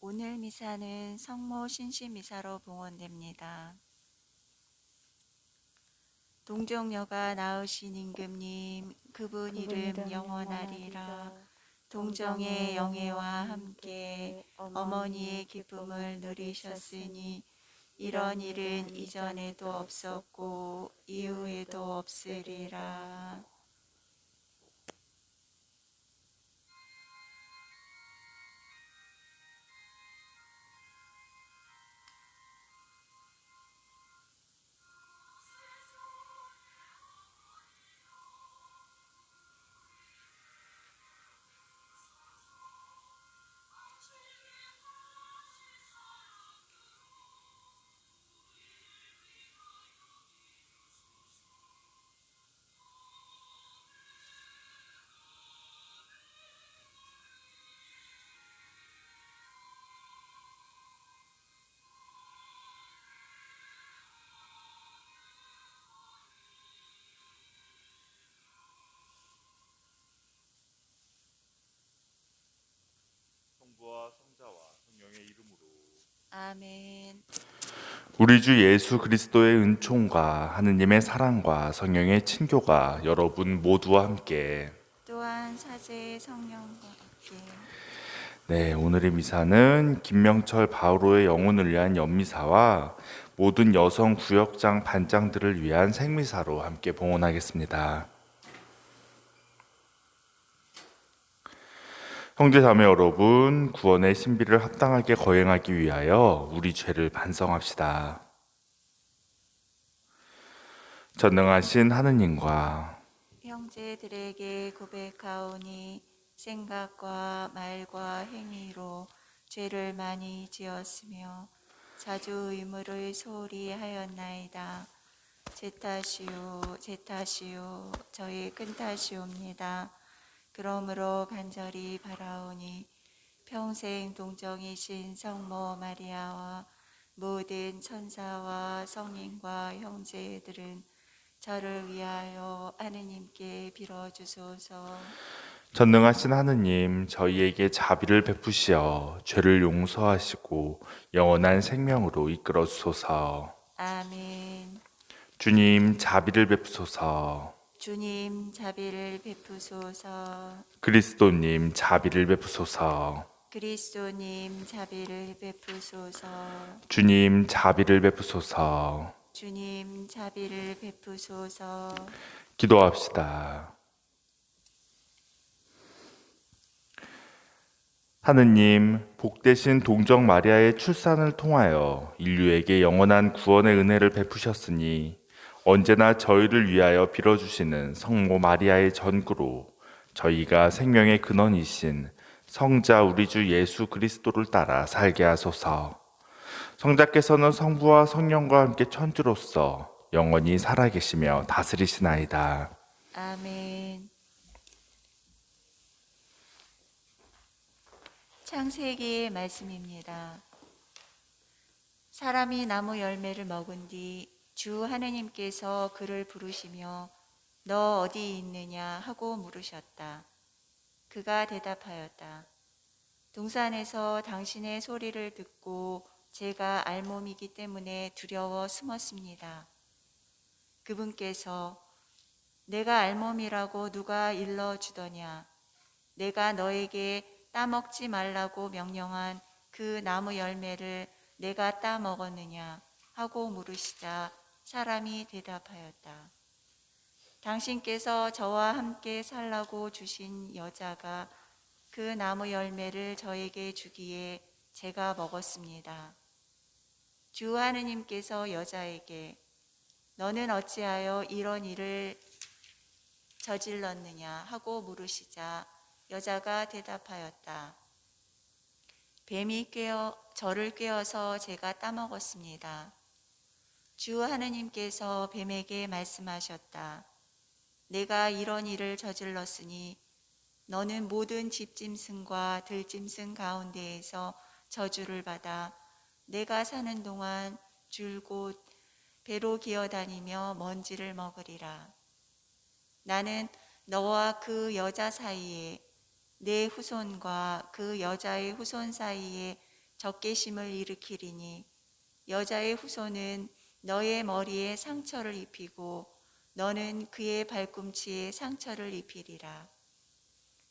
오늘 미사는 성모 신시미사로 봉헌됩니다. 동정녀가 낳으신 임금님, 그분 이름 영원하리라. 동정의 영예와 함께 어머니의 기쁨을 누리셨으니 이런 일은 이전에도 없었고 이후에도 없으리라. 성부와 성자와 성령의 이름으로. 아멘. 우리 주 예수 그리스도의 은총과 하느님의 사랑과 성령의 친교가 여러분 모두와 함께. 또한 사제의 성령과 함께. 네, 오늘의 미사는 김명철 바오로의 영혼을 위한 연미사와 모든 여성 구역장 반장들을 위한 생미사로 함께 봉헌하겠습니다. 형제자매 여러분, 구원의 신비를 합당하게 거행하기 위하여 우리 죄를 반성합시다. 전능하신 하느님과 형제들에게 고백하오니 생각과 말과 행위로 죄를 많이 지었으며 자주 의무를 소홀히 하였나이다. 제 탓이요 제 탓이요 저의 큰 탓이옵니다. 그러므로 간절히 바라오니 평생 동정이신 성모 마리아와 모든 천사와 성인과 형제들은 저를 위하여 하느님께 빌어주소서. 전능하신 하느님, 저희에게 자비를 베푸시어 죄를 용서하시고 영원한 생명으로 이끌어 주소서. 아멘. 주님, 자비를 베푸소서. 주님 자비를 베푸소서. 그리스도님, 자비를 베푸소서. 그리스도님 자비를 베푸소서. 주님, 자비를 베푸소서. 주님 자비를 베푸소서. 기도합시다. 하느님, 복되신 동정 마리아의 출산을 통하여 인류에게 영원한 구원의 은혜를 베푸셨으니 언제나 저희를 위하여 빌어주시는 성모 마리아의 전구로 저희가 생명의 근원이신 성자 우리 주 예수 그리스도를 따라 살게 하소서. 성자께서는 성부와 성령과 함께 천주로서 영원히 살아계시며 다스리시나이다. 아멘. 창세기의 말씀입니다. 사람이 나무 열매를 먹은 뒤 주 하느님께서 그를 부르시며 너 어디 있느냐 하고 물으셨다. 그가 대답하였다. 동산에서 당신의 소리를 듣고 제가 알몸이기 때문에 두려워 숨었습니다. 그분께서 내가 알몸이라고 누가 일러주더냐? 내가 너에게 따먹지 말라고 명령한 그 나무 열매를 내가 따먹었느냐? 하고 물으시자 사람이 대답하였다. 당신께서 저와 함께 살라고 주신 여자가 그 나무 열매를 저에게 주기에 제가 먹었습니다. 주 하느님께서 여자에게 너는 어찌하여 이런 일을 저질렀느냐 하고 물으시자 여자가 대답하였다. 뱀이 저를 꿰어서 제가 따먹었습니다. 주 하느님께서 뱀에게 말씀하셨다. 내가 이런 일을 저질렀으니 너는 모든 집짐승과 들짐승 가운데에서 저주를 받아 내가 사는 동안 줄곧 배로 기어다니며 먼지를 먹으리라. 나는 너와 그 여자 사이에 내 후손과 그 여자의 후손 사이에 적개심을 일으키리니 여자의 후손은 너의 머리에 상처를 입히고 너는 그의 발꿈치에 상처를 입히리라.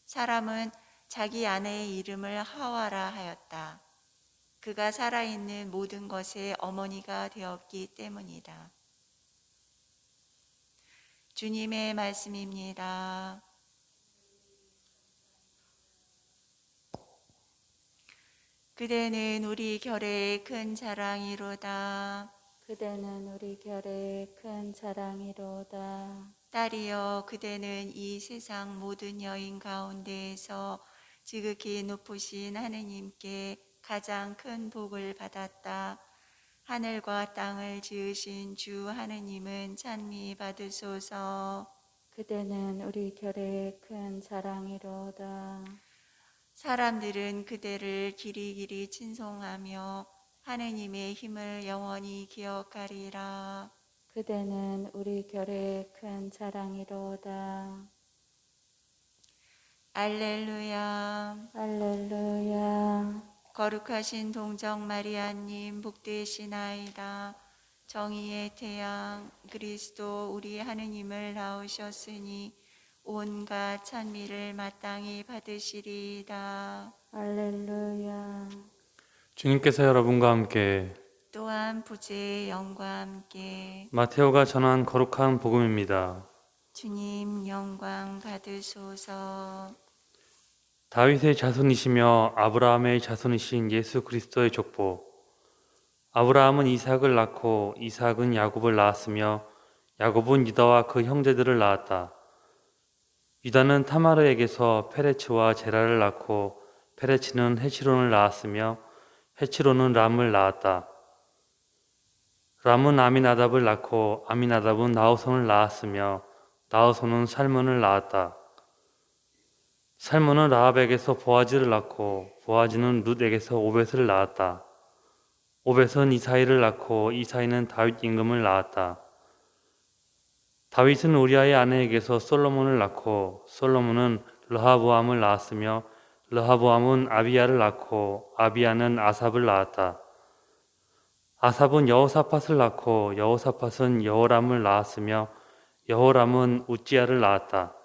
사람은 자기 아내의 이름을 하와라 하였다. 그가 살아있는 모든 것의 어머니가 되었기 때문이다. 주님의 말씀입니다. 그대는 우리 결의 큰 자랑이로다. 그대는 우리 결의 큰 자랑이로다. 딸이여, 그대는 이 세상 모든 여인 가운데에서 지극히 높으신 하느님께 가장 큰 복을 받았다. 하늘과 땅을 지으신 주 하느님은 찬미 받으소서. 그대는 우리 결의 큰 자랑이로다. 사람들은 그대를 길이길이 칭송하며 하느님의 힘을 영원히 기억하리라. 그대는 우리 결의 큰 자랑이로다. 알렐루야. 할렐루야. 거룩하신 동정 마리아님 복되시나이다. 정의의 태양 그리스도 우리 하느님을 낳으셨으니 온갖 찬미를 마땅히 받으시리이다. 할렐루야. 주님께서 여러분과 함께 또한 부재의 영과 함께 마테오가 전한 거룩한 복음입니다. 주님 영광 받으소서. 다윗의 자손이시며 아브라함의 자손이신 예수 그리스도의 족보. 아브라함은 이삭을 낳고 이삭은 야곱을 낳았으며 야곱은 유다와 그 형제들을 낳았다. 유다는 타마르에게서 페레츠와 제라를 낳고 페레츠는 헤치론을 낳았으며 헤치론은 람을 낳았다. 람은 아미나답을 낳고 아미나답은 나호선을 낳았으며 나호선은 살몬을 낳았다. 살몬은 라합에게서 보아즈를 낳고 보아즈는 룻에게서 오벳을 낳았다. 오벳은 이사이를 낳고 이사이는 다윗 임금을 낳았다. 다윗은 우리아의 아내에게서 솔로몬을 낳고 솔로몬은 르하보암을 낳았으며 르하보암은 아비야를 낳고 아비야는 아삽을 낳았다. 아삽은 여호사밧을 낳고 여호사밧은 여호람을 낳았으며 여호람은 우찌야를 낳았다.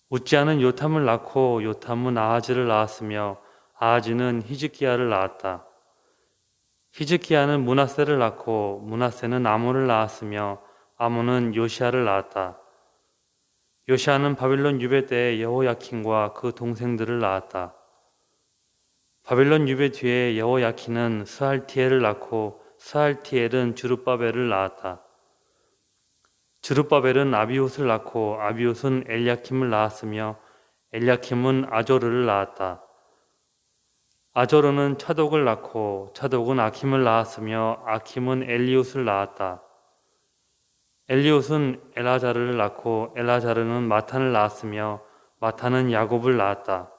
우찌야는 요탐을 낳고 요탐은 아하즈를 낳았으며 아하즈는 히즈기야를 낳았다. 히즈기야는 므낫세를 낳고 므낫세는 아몬을 낳았으며 아몬은 요시야를 낳았다. 요시야는 바빌론 유배 때에 여호야킨과 그 동생들을 낳았다. 바빌론 유배 뒤에 여호야킨은 스알티엘을 낳고 스알티엘은 주룹바벨을 낳았다. 주룹바벨은 아비옷을 낳고 아비옷은 엘야킴을 낳았으며 엘야킴은 아조르를 낳았다. 아조르는 차독을 낳고 차독은 아킴을 낳았으며 아킴은 엘리옷을 낳았다. 엘리옷은 엘아자르를 낳고 엘아자르는 마탄을 낳았으며 마탄은 야곱을 낳았다.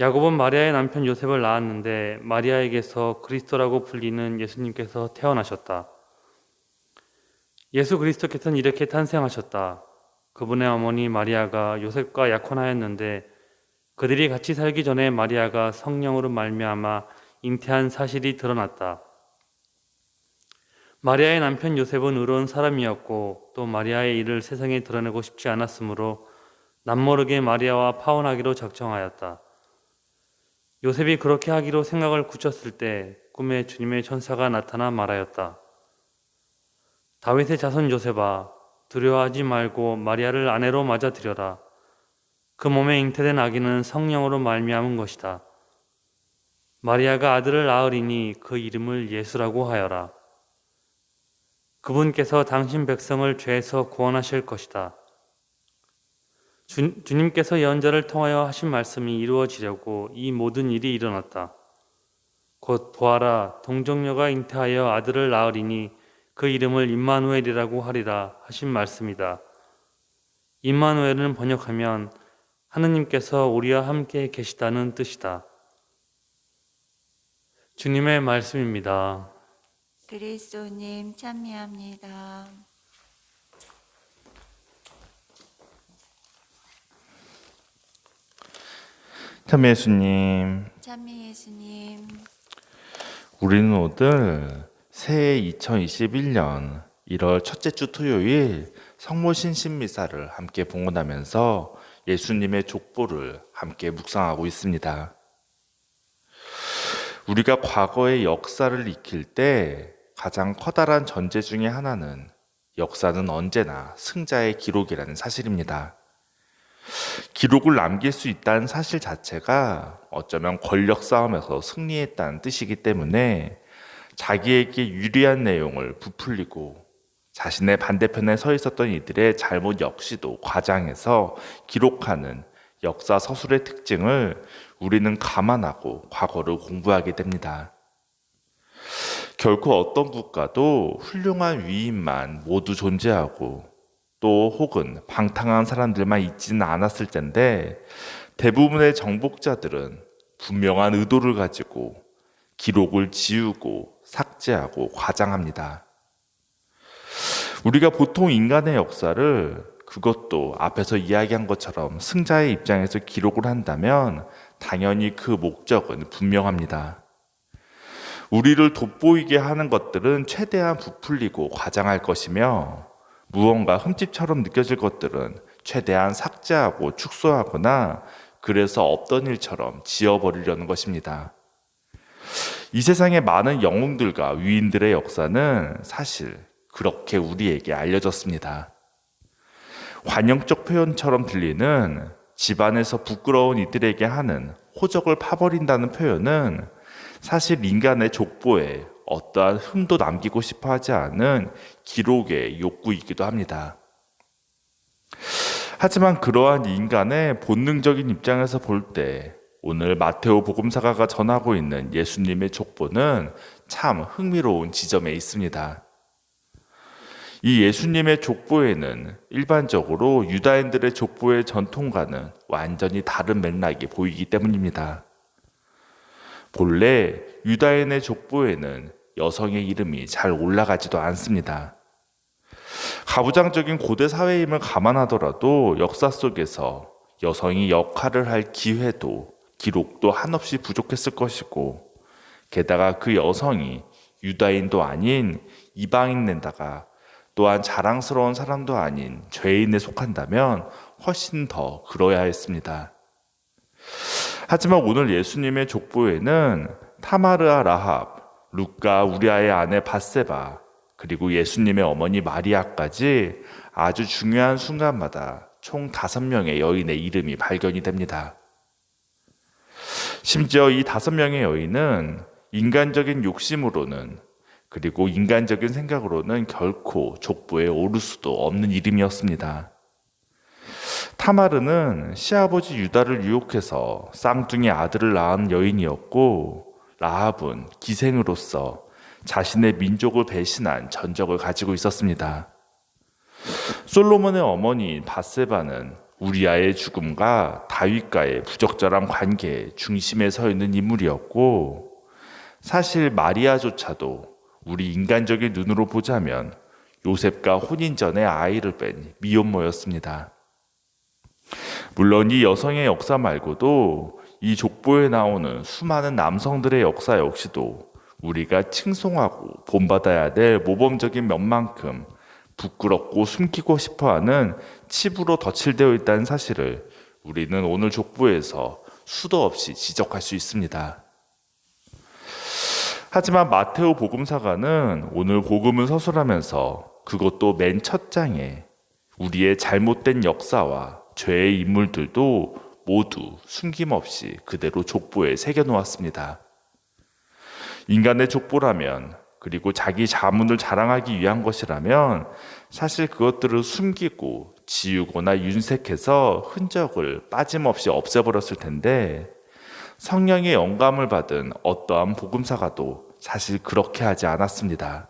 야곱은 마리아의 남편 요셉을 낳았는데 마리아에게서 그리스도라고 불리는 예수님께서 태어나셨다. 예수 그리스도께서는 이렇게 탄생하셨다. 그분의 어머니 마리아가 요셉과 약혼하였는데 그들이 같이 살기 전에 마리아가 성령으로 말미암아 잉태한 사실이 드러났다. 마리아의 남편 요셉은 의로운 사람이었고 또 마리아의 일을 세상에 드러내고 싶지 않았으므로 남모르게 마리아와 파혼하기로 작정하였다. 요셉이 그렇게 하기로 생각을 굳혔을 때 꿈에 주님의 천사가 나타나 말하였다. 다윗의 자손 요셉아, 두려워하지 말고 마리아를 아내로 맞아들여라. 그 몸에 잉태된 아기는 성령으로 말미암은 것이다. 마리아가 아들을 낳으리니 그 이름을 예수라고 하여라. 그분께서 당신 백성을 죄에서 구원하실 것이다. 주님께서 예언자를 통하여 하신 말씀이 이루어지려고 이 모든 일이 일어났다. 곧 보아라, 동정녀가 잉태하여 아들을 낳으리니 그 이름을 임마누엘이라고 하리라 하신 말씀이다. 임마누엘은 번역하면 하느님께서 우리와 함께 계시다는 뜻이다. 주님의 말씀입니다. 그리스도님 찬미합니다. 참 예수님, 찬미 예수님. 우리는 오늘 새해 2021년 1월 첫째 주 토요일 성모신신미사를 함께 봉헌하면서 예수님의 족보를 함께 묵상하고 있습니다. 우리가 과거의 역사를 익힐 때 가장 커다란 전제 중에 하나는 역사는 언제나 승자의 기록이라는 사실입니다. 기록을 남길 수 있다는 사실 자체가 어쩌면 권력 싸움에서 승리했다는 뜻이기 때문에 자기에게 유리한 내용을 부풀리고 자신의 반대편에 서 있었던 이들의 잘못 역시도 과장해서 기록하는 역사 서술의 특징을 우리는 감안하고 과거를 공부하게 됩니다. 결코 어떤 국가도 훌륭한 위인만 모두 존재하고 또 혹은 방탕한 사람들만 있지는 않았을 텐데 대부분의 정복자들은 분명한 의도를 가지고 기록을 지우고 삭제하고 과장합니다. 우리가 보통 인간의 역사를 그것도 앞에서 이야기한 것처럼 승자의 입장에서 기록을 한다면 당연히 그 목적은 분명합니다. 우리를 돋보이게 하는 것들은 최대한 부풀리고 과장할 것이며 무언가 흠집처럼 느껴질 것들은 최대한 삭제하고 축소하거나 그래서 없던 일처럼 지워버리려는 것입니다. 이 세상의 많은 영웅들과 위인들의 역사는 사실 그렇게 우리에게 알려졌습니다. 관용적 표현처럼 들리는 집안에서 부끄러운 이들에게 하는 호적을 파버린다는 표현은 사실 인간의 족보에 어떠한 흠도 남기고 싶어 하지 않은 기록의 욕구이기도 합니다. 하지만 그러한 인간의 본능적인 입장에서 볼 때 오늘 마테오 복음사가가 전하고 있는 예수님의 족보는 참 흥미로운 지점에 있습니다. 이 예수님의 족보에는 일반적으로 유다인들의 족보의 전통과는 완전히 다른 맥락이 보이기 때문입니다. 본래 유다인의 족보에는 여성의 이름이 잘 올라가지도 않습니다. 가부장적인 고대 사회임을 감안하더라도 역사 속에서 여성이 역할을 할 기회도 기록도 한없이 부족했을 것이고 게다가 그 여성이 유다인도 아닌 이방인에다가 또한 자랑스러운 사람도 아닌 죄인에 속한다면 훨씬 더 그러야 했습니다. 하지만 오늘 예수님의 족보에는 타마르아 라합, 룻과 우리아의 아내 밧세바, 그리고 예수님의 어머니 마리아까지 아주 중요한 순간마다 총 5명의 여인의 이름이 발견이 됩니다. 심지어 이 5명의 여인은 인간적인 욕심으로는 그리고 인간적인 생각으로는 결코 족보에 오를 수도 없는 이름이었습니다. 타마르는 시아버지 유다를 유혹해서 쌍둥이 아들을 낳은 여인이었고 라합은 기생으로서 자신의 민족을 배신한 전적을 가지고 있었습니다. 솔로몬의 어머니 밧세바는 우리아의 죽음과 다윗과의 부적절한 관계의 중심에 서 있는 인물이었고 사실 마리아조차도 우리 인간적인 눈으로 보자면 요셉과 혼인 전에 아이를 뺀 미혼모였습니다. 물론 이 여성의 역사 말고도 이 족보에 나오는 수많은 남성들의 역사 역시도 우리가 칭송하고 본받아야 될 모범적인 면만큼 부끄럽고 숨기고 싶어하는 칩으로 덧칠되어 있다는 사실을 우리는 오늘 족보에서 수도 없이 지적할 수 있습니다. 하지만 마테오 복음사가는 오늘 복음을 서술하면서 그것도 맨 첫 장에 우리의 잘못된 역사와 죄의 인물들도 모두 숨김없이 그대로 족보에 새겨놓았습니다. 인간의 족보라면 그리고 자기 자문을 자랑하기 위한 것이라면 사실 그것들을 숨기고 지우거나 윤색해서 흔적을 빠짐없이 없애버렸을 텐데 성령의 영감을 받은 어떠한 복음사가도 사실 그렇게 하지 않았습니다.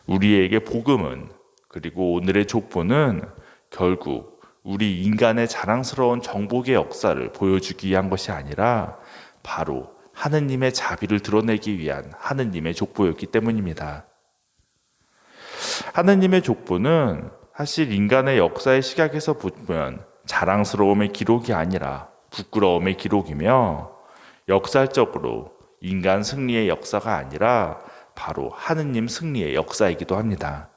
우리에게 복음은 그리고 오늘의 족보는 결국 우리 인간의 자랑스러운 정복의 역사를 보여주기 위한 것이 아니라 바로 하느님의 자비를 드러내기 위한 하느님의 족보였기 때문입니다. 하느님의 족보는 사실 인간의 역사의 시각에서 보면 자랑스러움의 기록이 아니라 부끄러움의 기록이며 역설적으로 인간 승리의 역사가 아니라 바로 하느님 승리의 역사이기도 합니다.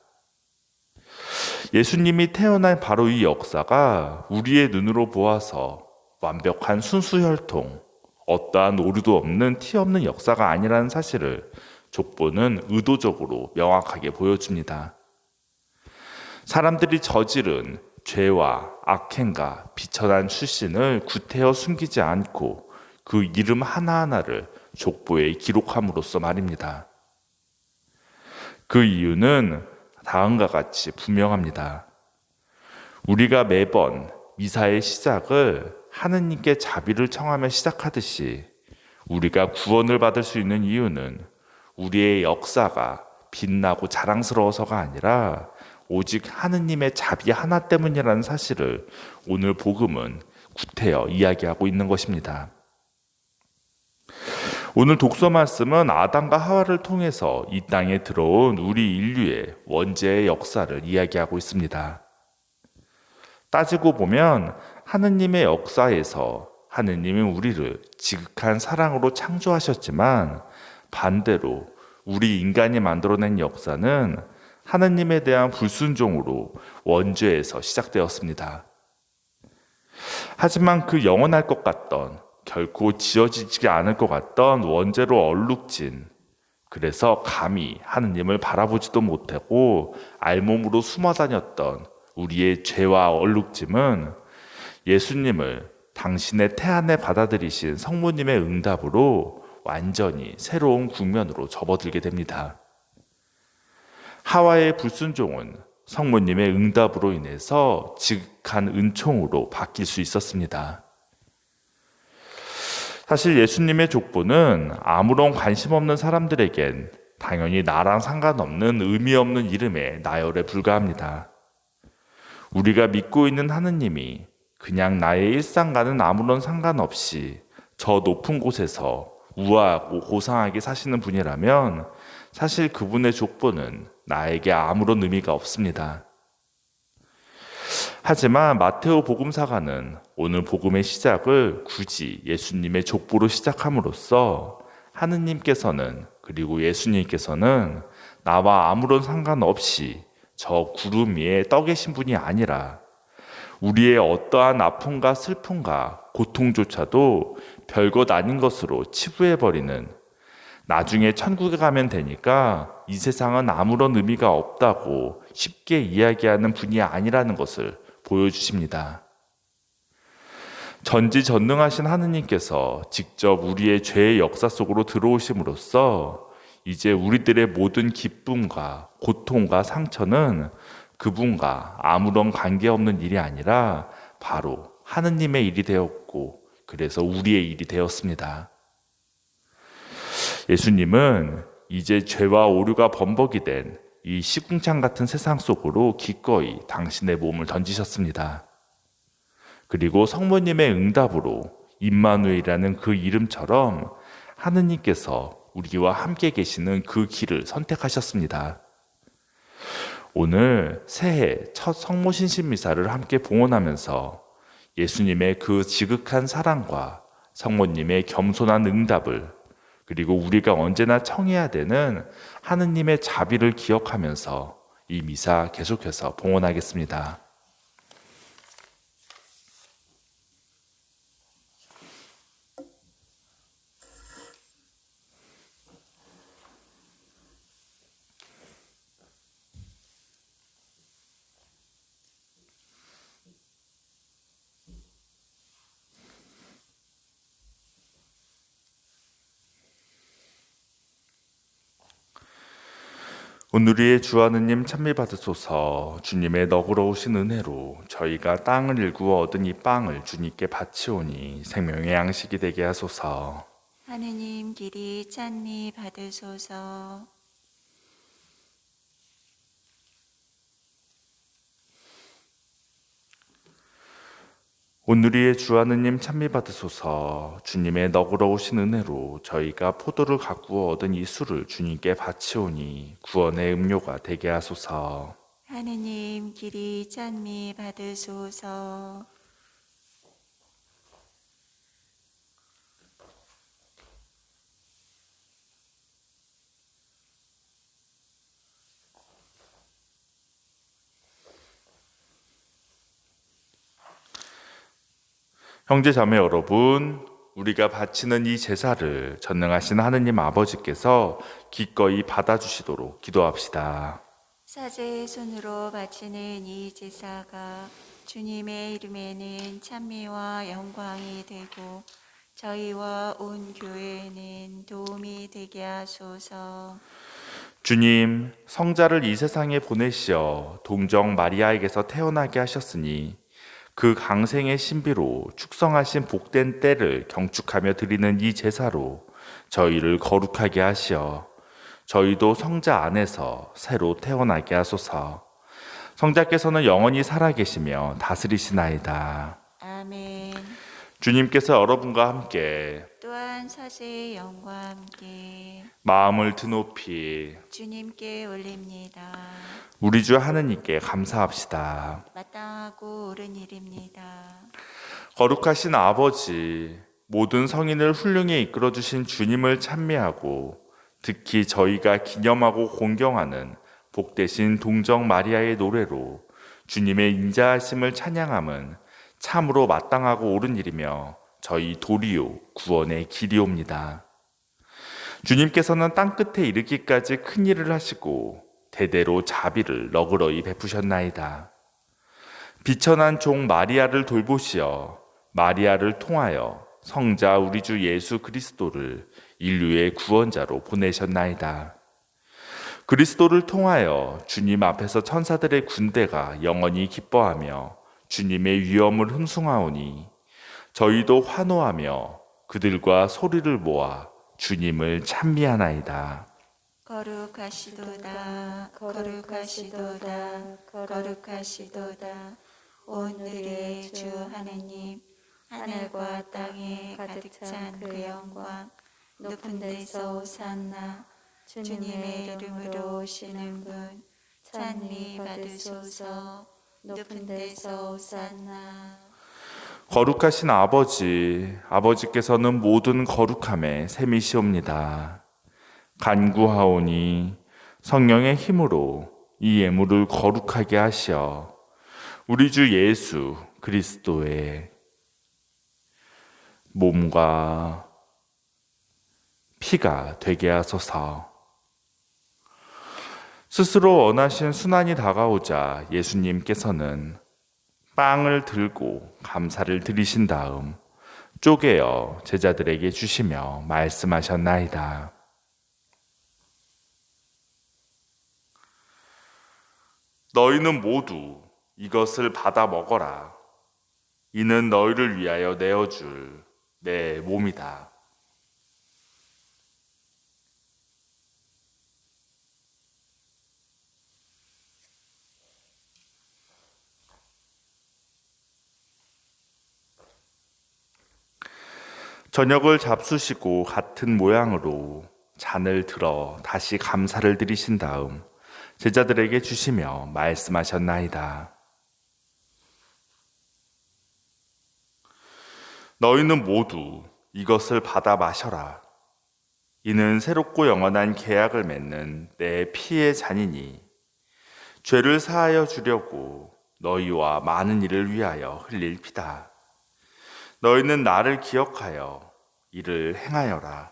예수님이 태어난 바로 이 역사가 우리의 눈으로 보아서 완벽한 순수혈통, 어떠한 오류도 없는 티 없는 역사가 아니라는 사실을 족보는 의도적으로 명확하게 보여줍니다. 사람들이 저지른 죄와 악행과 비천한 출신을 구태여 숨기지 않고 그 이름 하나하나를 족보에 기록함으로써 말입니다. 그 이유는 다음과 같이 분명합니다. 우리가 매번 미사의 시작을 하느님께 자비를 청하며 시작하듯이 우리가 구원을 받을 수 있는 이유는 우리의 역사가 빛나고 자랑스러워서가 아니라 오직 하느님의 자비 하나 때문이라는 사실을 오늘 복음은 구태여 이야기하고 있는 것입니다. 오늘 독서 말씀은 아담과 하와를 통해서 이 땅에 들어온 우리 인류의 원죄의 역사를 이야기하고 있습니다. 따지고 보면 하느님의 역사에서 하느님은 우리를 지극한 사랑으로 창조하셨지만 반대로 우리 인간이 만들어낸 역사는 하느님에 대한 불순종으로 원죄에서 시작되었습니다. 하지만 그 영원할 것 같던, 결코 지어지지 않을 것 같던 원죄로 얼룩진, 그래서 감히 하느님을 바라보지도 못하고 알몸으로 숨어 다녔던 우리의 죄와 얼룩짐은 예수님을 당신의 태안에 받아들이신 성모님의 응답으로 완전히 새로운 국면으로 접어들게 됩니다. 하와의 불순종은 성모님의 응답으로 인해서 지극한 은총으로 바뀔 수 있었습니다. 사실 예수님의 족보는 아무런 관심 없는 사람들에겐 당연히 나랑 상관없는 의미 없는 이름의 나열에 불과합니다. 우리가 믿고 있는 하느님이 그냥 나의 일상과는 아무런 상관없이 저 높은 곳에서 우아하고 고상하게 사시는 분이라면 사실 그분의 족보는 나에게 아무런 의미가 없습니다. 하지만 마테오 복음사가는 오늘 복음의 시작을 굳이 예수님의 족보로 시작함으로써 하느님께서는, 그리고 예수님께서는 나와 아무런 상관없이 저 구름 위에 떠 계신 분이 아니라 우리의 어떠한 아픔과 슬픔과 고통조차도 별것 아닌 것으로 치부해버리는, 나중에 천국에 가면 되니까 이 세상은 아무런 의미가 없다고 쉽게 이야기하는 분이 아니라는 것을 보여주십니다. 전지전능하신 하느님께서 직접 우리의 죄의 역사 속으로 들어오심으로써 이제 우리들의 모든 기쁨과 고통과 상처는 그분과 아무런 관계없는 일이 아니라 바로 하느님의 일이 되었고, 그래서 우리의 일이 되었습니다. 예수님은 이제 죄와 오류가 범벅이 된 이 시궁창 같은 세상 속으로 기꺼이 당신의 몸을 던지셨습니다. 그리고 성모님의 응답으로 임마누엘이라는 그 이름처럼 하느님께서 우리와 함께 계시는 그 길을 선택하셨습니다. 오늘 새해 첫 성모신신미사를 함께 봉헌하면서 예수님의 그 지극한 사랑과 성모님의 겸손한 응답을, 그리고 우리가 언제나 청해야 되는 하느님의 자비를 기억하면서 이 미사 계속해서 봉헌하겠습니다. 오늘의 주 하느님 찬미 받으소서. 주님의 너그러우신 은혜로 저희가 땅을 일구어 얻은 이 빵을 주님께 바치오니 생명의 양식이 되게 하소서. 하느님 길이 찬미 받으소서. 오늘의 주 하느님 찬미 받으소서. 주님의 너그러우신 은혜로 저희가 포도를 가꾸어 얻은 이 술을 주님께 바치오니 구원의 음료가 되게 하소서. 하느님 길이 찬미 받으소서. 형제 자매 여러분, 우리가 바치는 이 제사를 전능하신 하느님 아버지께서 기꺼이 받아주시도록 기도합시다. 사제의 손으로 바치는 이 제사가 주님의 이름에는 찬미와 영광이 되고 저희와 온 교회에는 도움이 되게 하소서. 주님, 성자를 이 세상에 보내시어 동정 마리아에게서 태어나게 하셨으니 그 강생의 신비로 축성하신 복된 때를 경축하며 드리는 이 제사로 저희를 거룩하게 하시어 저희도 성자 안에서 새로 태어나게 하소서. 성자께서는 영원히 살아계시며 다스리시나이다. 아멘. 주님께서 여러분과 함께 또한 사제의 영과 함께 마음을 드높이 주님께 올립니다. 우리 주 하느님께 감사합시다. 마땅하고 옳은 일입니다. 거룩하신 아버지, 모든 성인을 훌륭히 이끌어주신 주님을 찬미하고 특히 저희가 기념하고 공경하는 복되신 동정 마리아의 노래로 주님의 인자하심을 찬양함은 참으로 마땅하고 옳은 일이며 저희 도리요 구원의 길이옵니다. 주님께서는 땅끝에 이르기까지 큰 일을 하시고 대대로 자비를 너그러이 베푸셨나이다. 비천한 종 마리아를 돌보시어 마리아를 통하여 성자 우리 주 예수 그리스도를 인류의 구원자로 보내셨나이다. 그리스도를 통하여 주님 앞에서 천사들의 군대가 영원히 기뻐하며 주님의 위엄을 흠숭하오니 저희도 환호하며 그들과 소리를 모아 주님을 찬미하나이다. 거룩하시도다 거룩하시도다 거룩하시도다 오늘의 주 하느님 하늘과 땅에 가득 찬 그 영광 높은 데서 오산나 주님의 이름으로 오시는 분 찬미 받으소서 높은 데서 오산나. 거룩하신 아버지, 아버지께서는 모든 거룩함에 셈이시옵니다. 간구하오니 성령의 힘으로 이 예물을 거룩하게 하시어 우리 주 예수 그리스도의 몸과 피가 되게 하소서. 스스로 원하신 순환이 다가오자 예수님께서는 빵을 들고 감사를 드리신 다음 쪼개어 제자들에게 주시며 말씀하셨나이다. 너희는 모두 이것을 받아 먹어라. 이는 너희를 위하여 내어줄 내 몸이다. 저녁을 잡수시고 같은 모양으로 잔을 들어 다시 감사를 드리신 다음 제자들에게 주시며 말씀하셨나이다. 너희는 모두 이것을 받아 마셔라. 이는 새롭고 영원한 계약을 맺는 내 피의 잔이니 죄를 사하여 주려고 너희와 많은 이를 위하여 흘릴 피다. 너희는 나를 기억하여 이를 행하여라.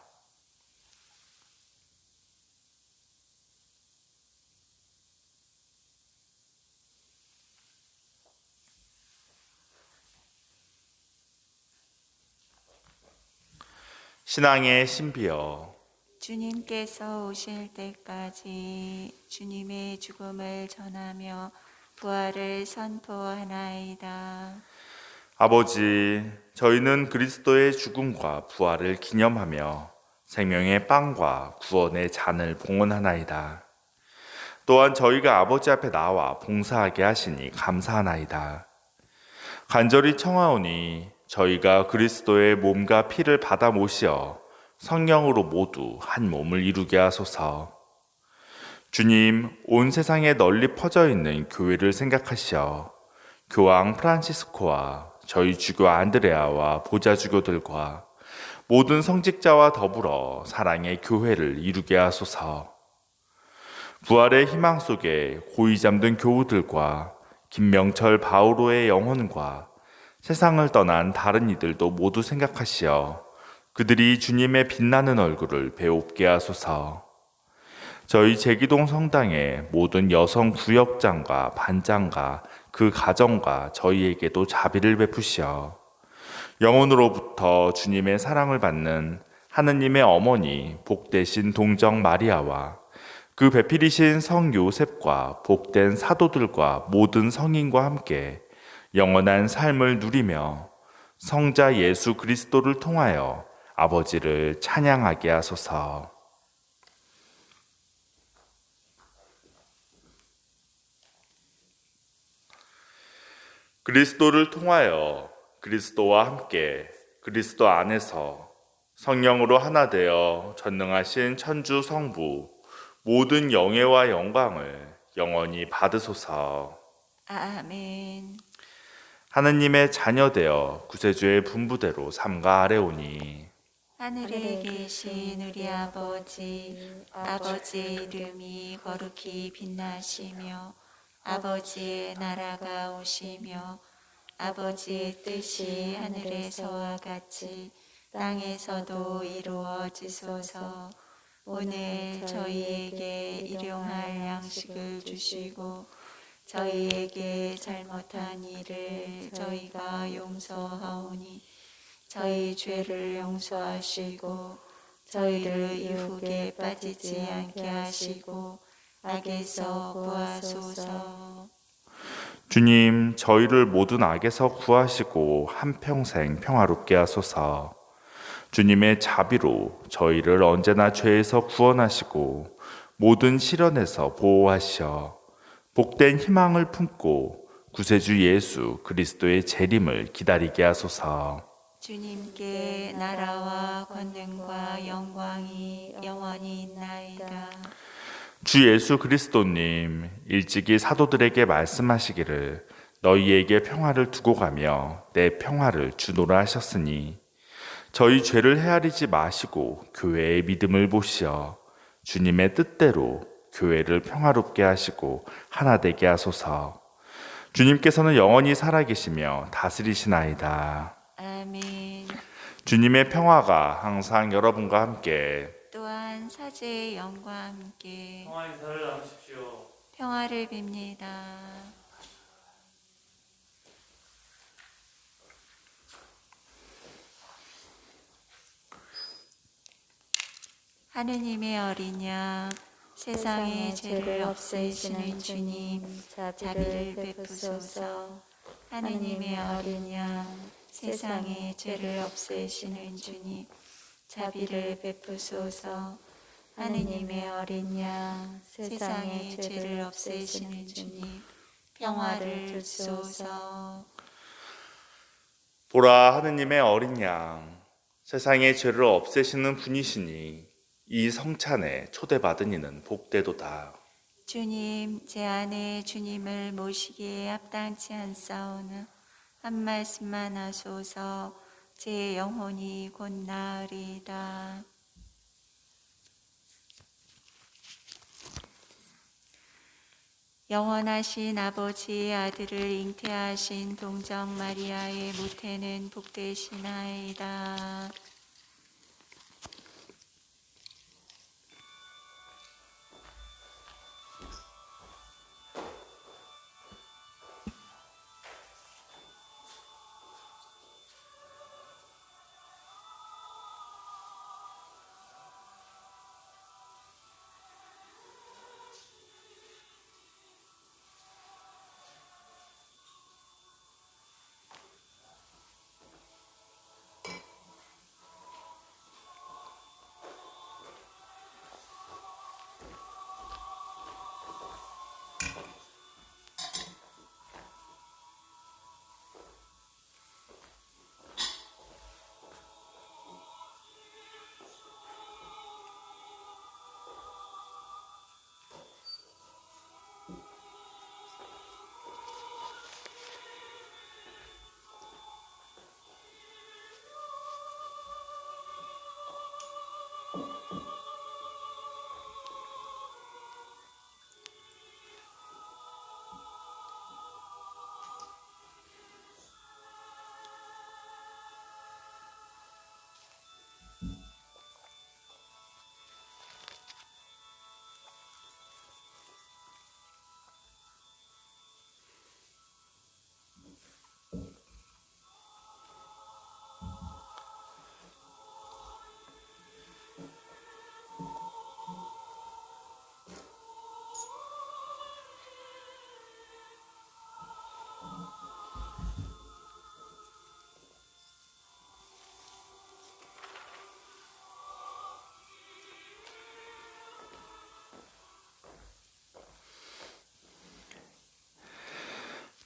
신앙의 신비여, 주님께서 오실 때까지 주님의 죽음을 전하며 부활을 선포하나이다. 아버지, 저희는 그리스도의 죽음과 부활을 기념하며 생명의 빵과 구원의 잔을 봉헌하나이다. 또한 저희가 아버지 앞에 나와 봉사하게 하시니 감사하나이다. 간절히 청하오니 저희가 그리스도의 몸과 피를 받아 모시어 성령으로 모두 한 몸을 이루게 하소서. 주님, 온 세상에 널리 퍼져 있는 교회를 생각하시어 교황 프란치스코와 저희 주교 안드레아와 보좌 주교들과 모든 성직자와 더불어 사랑의 교회를 이루게 하소서. 부활의 희망 속에 고이 잠든 교우들과 김명철 바오로의 영혼과 세상을 떠난 다른 이들도 모두 생각하시어 그들이 주님의 빛나는 얼굴을 배웁게 하소서. 저희 제기동 성당의 모든 여성 구역장과 반장과 그 가정과 저희에게도 자비를 베푸시어 영혼으로부터 주님의 사랑을 받는 하느님의 어머니 복되신 동정 마리아와 그 배필이신 성 요셉과 복된 사도들과 모든 성인과 함께 영원한 삶을 누리며 성자 예수 그리스도를 통하여 아버지를 찬양하게 하소서. 그리스도를 통하여 그리스도와 함께 그리스도 안에서 성령으로 하나 되어 전능하신 천주 성부 모든 영예와 영광을 영원히 받으소서. 아멘. 하느님의 자녀되어 구세주의 분부대로 삼가 아뢰오니 하늘에 계신 우리 아버지, 아버지의 이름이 거룩히 빛나시며 아버지의 나라가 오시며 아버지의 뜻이 하늘에서와 같이 땅에서도 이루어지소서. 오늘 저희에게 일용할 양식을 주시고 저희에게 잘못한 일을 저희가 용서하오니 저희 죄를 용서하시고 저희를 유혹에 빠지지 않게 하시고 악에서 구하소서. 주님, 저희를 모든 악에서 구하시고 한평생 평화롭게 하소서. 주님의 자비로 저희를 언제나 죄에서 구원하시고 모든 시련에서 보호하시어 복된 희망을 품고 구세주 예수 그리스도의 재림을 기다리게 하소서. 주님께 나라와 권능과 영광이 영원히 있나이다. 주 예수 그리스도님, 일찍이 사도들에게 말씀하시기를 너희에게 평화를 두고 가며 내 평화를 주노라 하셨으니 저희 죄를 헤아리지 마시고 교회의 믿음을 보시어 주님의 뜻대로 교회를 평화롭게 하시고 하나 되게 하소서. 주님께서는 영원히 살아계시며 다스리시나이다. 아멘. 주님의 평화가 항상 여러분과 함께 또한 사제의 영과 함께 평화 인사를 나누십시오. 평화를 빕니다. 하느님의 어린 양, 세상의 죄를 없애시는 주님, 자비를 베푸소서. 하느님의 어린 양, 세상의 죄를 없애시는 주님, 자비를 베푸소서. 하느님의 어린 양, 세상의 죄를 없애시는 주님, 평화를 주소서. 보라, 하느님의 어린 양, 세상의 죄를 없애시는 분이시니 이 성찬에 초대받은 이는 복되도다. 주님, 제 안에 주님을 모시기에 합당치 않사오나 한 말씀만 하소서. 제 영혼이 곧 나으리이다. 영원하신 아버지의 아들을 잉태하신 동정 마리아의 모태는 복되시나이다.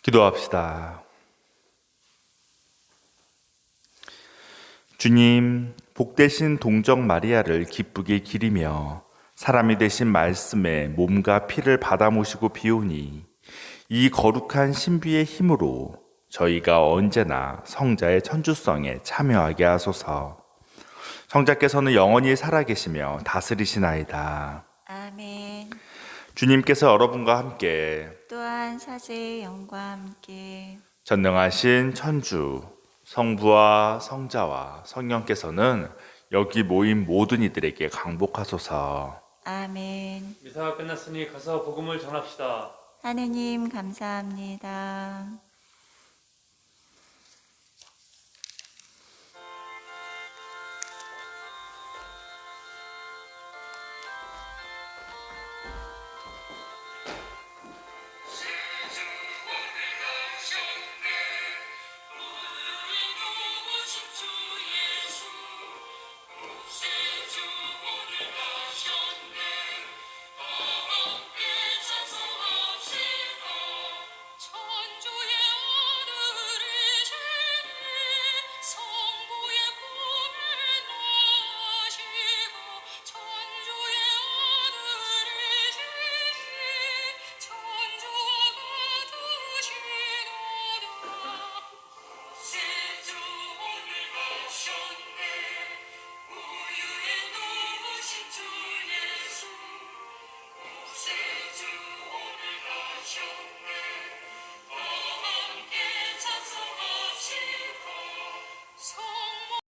기도합시다. 주님, 복되신 동정 마리아를 기쁘게 기리며 사람이 되신 말씀에 몸과 피를 받아 모시고 비우니 이 거룩한 신비의 힘으로 저희가 언제나 성자의 천주성에 참여하게 하소서. 성자께서는 영원히 살아계시며 다스리시나이다. 아멘. 주님께서 여러분과 함께 또한 사제의 영과 함께 전능하신 천주 성부와 성자와 성령께서는 여기 모인 모든 이들에게 강복하소서. 아멘. 미사가 끝났으니 가서 복음을 전합시다. 하느님 감사합니다. 오늘 가셨네.